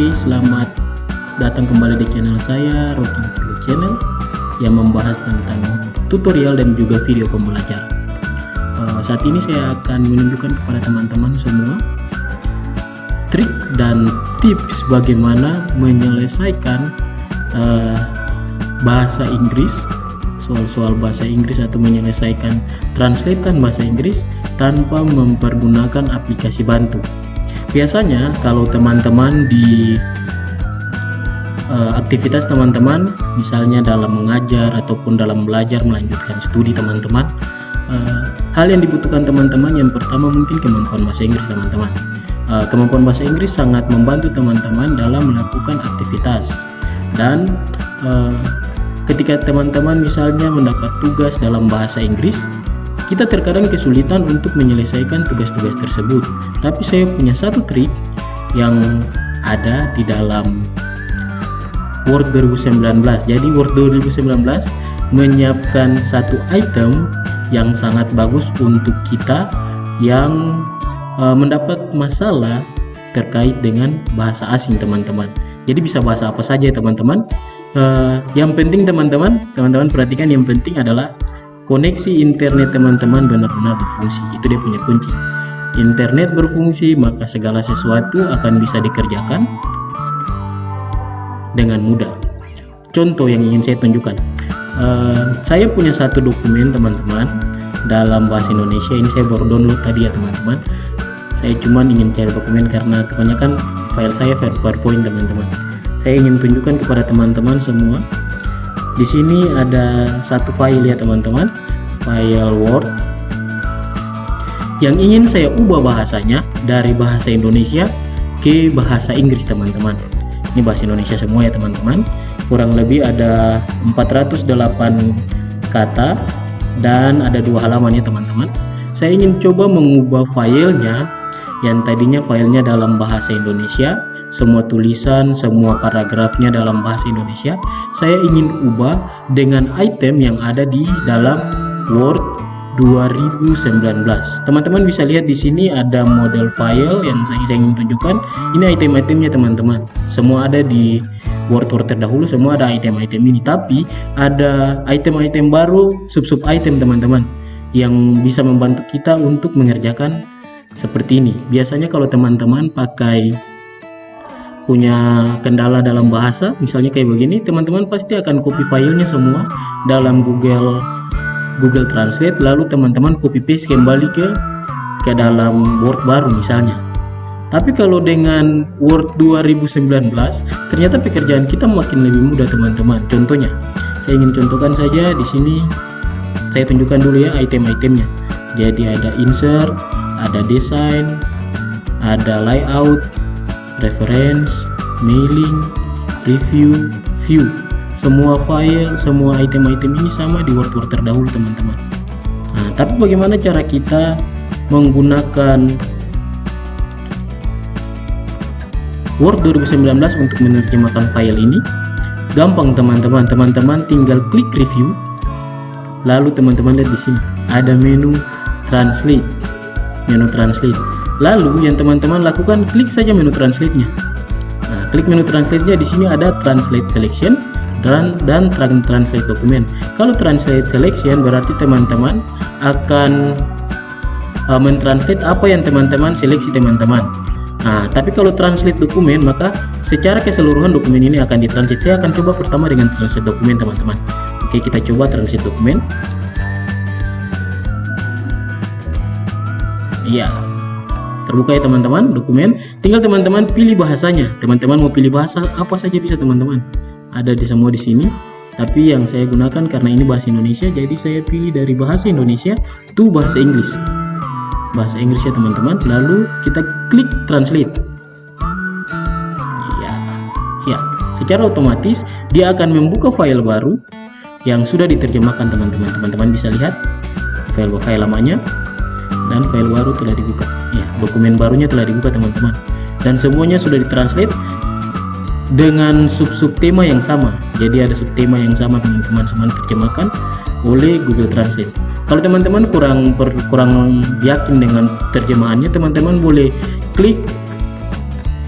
Oke, selamat datang kembali di channel saya, Rocky Channel, yang membahas tentang tutorial dan juga video pembelajaran. Saat ini saya akan menunjukkan kepada teman-teman semua trik dan tips bagaimana menyelesaikan bahasa Inggris, soal-soal bahasa Inggris, atau menyelesaikan translatean bahasa Inggris tanpa mempergunakan aplikasi bantu. Biasanya kalau teman-teman di aktivitas teman-teman, misalnya dalam mengajar ataupun dalam belajar melanjutkan studi teman-teman, hal yang dibutuhkan teman-teman yang pertama mungkin kemampuan bahasa Inggris teman-teman. Kemampuan bahasa Inggris sangat membantu teman-teman dalam melakukan aktivitas, dan ketika teman-teman misalnya mendapat tugas dalam bahasa Inggris, kita terkadang kesulitan untuk menyelesaikan tugas-tugas tersebut. Tapi saya punya satu trik yang ada di dalam Word 2019. Jadi Word 2019 menyiapkan satu item yang sangat bagus untuk kita yang mendapat masalah terkait dengan bahasa asing teman-teman. Jadi bisa bahasa apa saja teman-teman. Yang penting teman-teman perhatikan, yang penting adalah koneksi internet teman-teman benar-benar berfungsi. Itu dia punya kunci. Internet berfungsi, maka segala sesuatu akan bisa dikerjakan dengan mudah. Contoh yang ingin saya tunjukkan, saya punya satu dokumen teman-teman dalam bahasa Indonesia. Ini saya baru download tadi ya teman-teman. Saya cuma ingin cari dokumen karena kebanyakan file saya PowerPoint teman-teman. Saya ingin tunjukkan kepada teman-teman semua. Di sini ada satu file ya teman-teman, file Word yang ingin saya ubah bahasanya dari bahasa Indonesia ke bahasa Inggris teman-teman. Ini bahasa Indonesia semua ya teman-teman. Kurang lebih ada 408 kata dan ada 2 halaman ya teman-teman. Saya ingin coba mengubah filenya yang tadinya filenya dalam bahasa Indonesia, semua tulisan, semua paragrafnya dalam bahasa Indonesia, saya ingin ubah dengan item yang ada di dalam Word 2019. Teman-teman bisa lihat di sini ada model file yang saya ingin tunjukkan. Ini item-itemnya teman-teman. Semua ada di Word terdahulu, semua ada item-item ini. Tapi ada item-item baru, sub-sub item teman-teman, yang bisa membantu kita untuk mengerjakan seperti ini. Biasanya kalau teman-teman punya kendala dalam bahasa, misalnya kayak begini, teman-teman pasti akan copy filenya semua dalam Google Translate, lalu teman-teman copy paste kembali ke dalam Word baru misalnya. Tapi kalau dengan Word 2019, ternyata pekerjaan kita makin lebih mudah teman-teman. Contohnya, saya ingin contohkan saja di sini. Saya tunjukkan dulu ya item-itemnya. Jadi ada insert, ada design, ada layout, reference, mailing, review, view. Semua file, semua item-item ini sama di Word terdahulu teman-teman. Nah, tapi bagaimana cara kita menggunakan Word 2019 untuk menerjemahkan file ini? Gampang teman-teman. Teman-teman tinggal klik review, lalu teman-teman lihat di sini ada menu translate. Lalu yang teman-teman lakukan, klik saja menu translate-nya. Nah, klik menu translate-nya, di sini ada translate selection dan translate dokumen. Kalau translate selection berarti teman-teman akan mentranslate apa yang teman-teman seleksi teman-teman. Nah, tapi kalau translate dokumen, maka secara keseluruhan dokumen ini akan ditranslate. Saya akan coba pertama dengan translate dokumen teman-teman. Oke, kita coba translate dokumen. Iya, terbuka ya teman-teman dokumen. Tinggal teman-teman pilih bahasanya. Teman-teman mau pilih bahasa apa saja bisa teman-teman. Ada di semua di sini. Tapi yang saya gunakan karena ini bahasa Indonesia, jadi saya pilih dari bahasa Indonesia to bahasa Inggris. Bahasa Inggris ya teman-teman. Lalu kita klik translate. Ya, secara otomatis dia akan membuka file baru yang sudah diterjemahkan teman-teman. Teman-teman bisa lihat file lamanya dan file baru telah dibuka. Ya, dokumen barunya telah dibuka teman-teman. Dan semuanya sudah ditranslate dengan sub-sub tema yang sama. Jadi ada subtema yang sama teman-teman, semua diterjemahkan oleh Google Translate. Kalau teman-teman kurang yakin dengan terjemahannya, teman-teman boleh klik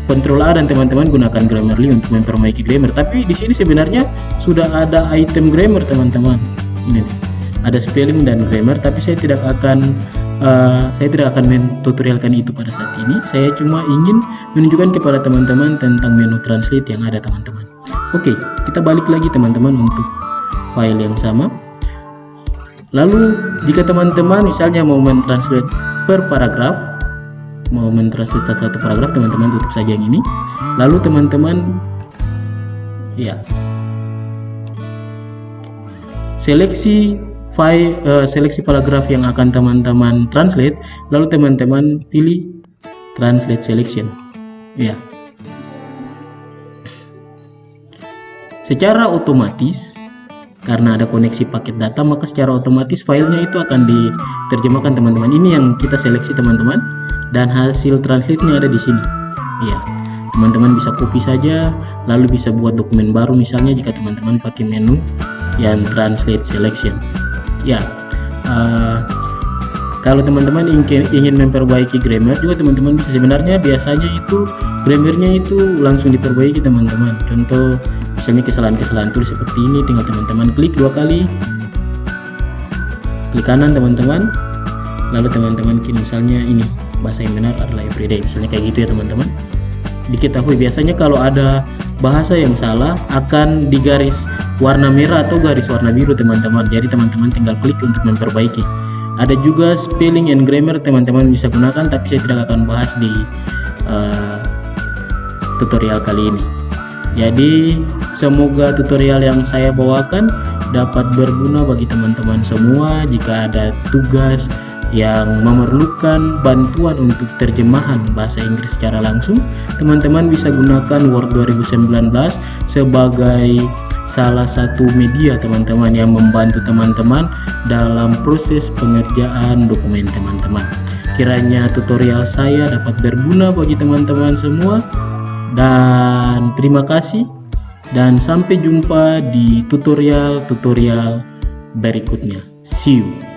Ctrl A dan teman-teman gunakan Grammarly untuk memperbaiki grammar. Tapi di sini sebenarnya sudah ada item grammar teman-teman. Ini nih, ada spelling dan grammar, tapi saya tidak akan mentutorialkan itu pada saat ini. Saya cuma ingin menunjukkan kepada teman-teman tentang menu translate yang ada teman-teman. Oke, kita balik lagi teman-teman untuk file yang sama. Lalu jika teman-teman misalnya mau mentranslate per paragraf, mau mentranslate satu paragraf, teman-teman tutup saja yang ini. Lalu teman-teman ya seleksi file, seleksi paragraf yang akan teman-teman translate, lalu teman-teman pilih translate selection. Ya, secara otomatis karena ada koneksi paket data, maka secara otomatis filenya itu akan diterjemahkan teman-teman. Ini yang kita seleksi teman-teman, dan hasil translate-nya ada di sini. Ya, teman-teman bisa copy saja, lalu bisa buat dokumen baru misalnya jika teman-teman pakai menu yang translate selection. Ya, kalau teman-teman ingin memperbaiki grammar juga teman-teman bisa. Sebenarnya biasanya itu grammarnya itu langsung diperbaiki teman-teman. Contoh misalnya kesalahan-kesalahan tulis seperti ini, tinggal teman-teman klik 2 kali, klik kanan teman-teman, lalu teman-teman misalnya ini bahasa yang benar adalah everyday, misalnya kayak gitu ya teman-teman. Diketahui biasanya kalau ada bahasa yang salah akan digaris warna merah atau garis warna biru teman-teman. Jadi teman-teman tinggal klik untuk memperbaiki. Ada juga spelling and grammar teman-teman bisa gunakan, tapi saya tidak akan bahas di tutorial kali ini. Jadi semoga tutorial yang saya bawakan dapat berguna bagi teman-teman semua. Jika ada tugas yang memerlukan bantuan untuk terjemahan bahasa Inggris secara langsung, teman-teman bisa gunakan Word 2019 sebagai salah satu media teman-teman yang membantu teman-teman dalam proses pengerjaan dokumen teman-teman. Kiranya tutorial saya dapat berguna bagi teman-teman semua, dan terima kasih, dan sampai jumpa di tutorial berikutnya. See you.